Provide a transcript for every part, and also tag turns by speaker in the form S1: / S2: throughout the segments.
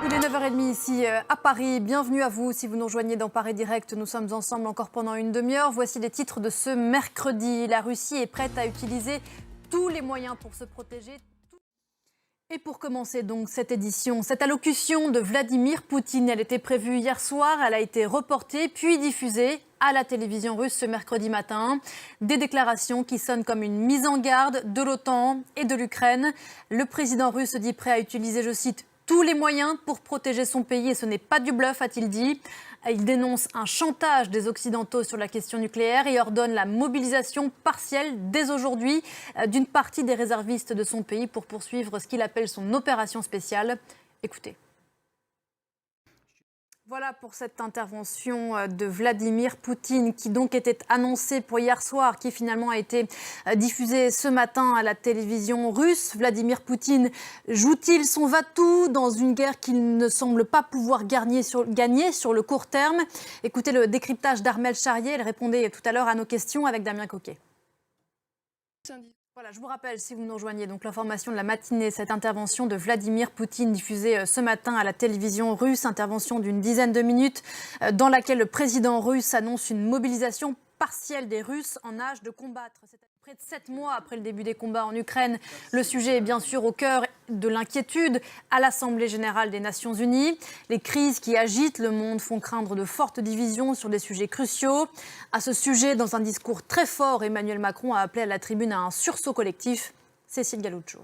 S1: Il est 9h30 ici à Paris. Bienvenue à vous si vous nous rejoignez dans Paris Direct. Nous sommes ensemble encore pendant une demi-heure. Voici les titres de ce mercredi. La Russie est prête à utiliser tous les moyens pour se protéger. Et pour commencer donc cette édition, cette allocution de Vladimir Poutine, elle était prévue hier soir, elle a été reportée puis diffusée à la télévision russe ce mercredi matin. Des déclarations qui sonnent comme une mise en garde de l'OTAN et de l'Ukraine. Le président russe dit prêt à utiliser, je cite, tous les moyens pour protéger son pays et ce n'est pas du bluff, a-t-il dit. Il dénonce un chantage des Occidentaux sur la question nucléaire et ordonne la mobilisation partielle dès aujourd'hui d'une partie des réservistes de son pays pour poursuivre ce qu'il appelle son opération spéciale. Écoutez. Voilà pour cette intervention de Vladimir Poutine qui donc était annoncée pour hier soir, qui finalement a été diffusée ce matin à la télévision russe. Vladimir Poutine joue-t-il son va-tout dans une guerre qu'il ne semble pas pouvoir gagner sur le court terme? Écoutez le décryptage d'Armelle Charrier, elle répondait tout à l'heure à nos questions avec Damien Coquet. Voilà, je vous rappelle, si vous nous rejoignez, donc l'information de la matinée, cette intervention de Vladimir Poutine diffusée ce matin à la télévision russe, intervention d'une dizaine de minutes dans laquelle le président russe annonce une mobilisation partielle des Russes en âge de combattre. C'est près de 7 mois après le début des combats en Ukraine. Le sujet est bien sûr au cœur de l'inquiétude à l'Assemblée générale des Nations unies. Les crises qui agitent le monde font craindre de fortes divisions sur des sujets cruciaux. À ce sujet, dans un discours très fort, Emmanuel Macron a appelé à la tribune à un sursaut collectif. Cécile Galuccio.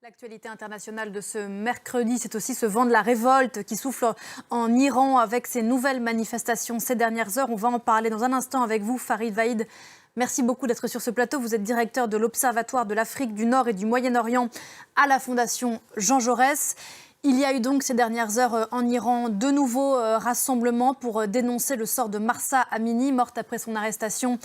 S1: L'actualité internationale de ce mercredi, c'est aussi ce vent de la révolte qui souffle en Iran avec ces nouvelles manifestations ces dernières heures. On va en parler dans un instant avec vous, Farid Vaïd. Merci beaucoup d'être sur ce plateau. Vous êtes directeur de l'Observatoire de l'Afrique du Nord et du Moyen-Orient à la Fondation Jean Jaurès. Il y a eu donc ces dernières heures en Iran de nouveaux rassemblements pour dénoncer le sort de Mahsa Amini, morte après son arrestation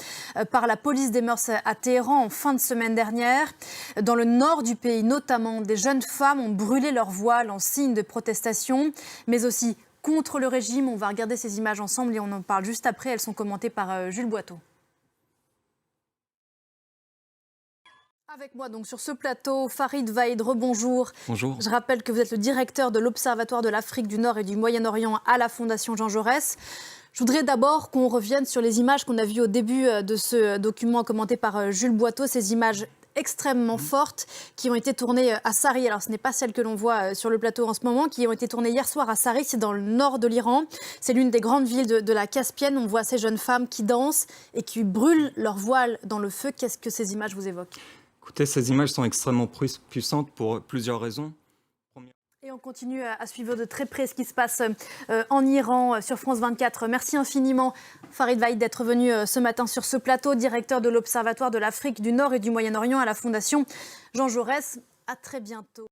S1: par la police des mœurs à Téhéran en fin de semaine dernière. Dans le nord du pays, notamment, des jeunes femmes ont brûlé leur voile en signe de protestation, mais aussi contre le régime. On va regarder ces images ensemble et on en parle juste après. Elles sont commentées par Jules Boiteau. Avec moi donc sur ce plateau, Farid Vaïd, rebonjour.
S2: Bonjour.
S1: Je rappelle que vous êtes le directeur de l'Observatoire de l'Afrique du Nord et du Moyen-Orient à la Fondation Jean Jaurès. Je voudrais d'abord qu'on revienne sur les images qu'on a vues au début de ce document commenté par Jules Boiteau, ces images extrêmement fortes qui ont été tournées à Sari. Alors ce n'est pas celles que l'on voit sur le plateau en ce moment, qui ont été tournées hier soir à Sari, c'est dans le nord de l'Iran. C'est l'une des grandes villes de la Caspienne. On voit ces jeunes femmes qui dansent et qui brûlent leur voile dans le feu. Qu'est-ce que ces images vous évoquent ?
S2: Écoutez, ces images sont extrêmement puissantes pour plusieurs raisons.
S1: Et on continue à suivre de très près ce qui se passe en Iran sur France 24. Merci infiniment, Farid Vaïd, d'être venu ce matin sur ce plateau, directeur de l'Observatoire de l'Afrique du Nord et du Moyen-Orient à la Fondation Jean Jaurès. À très bientôt.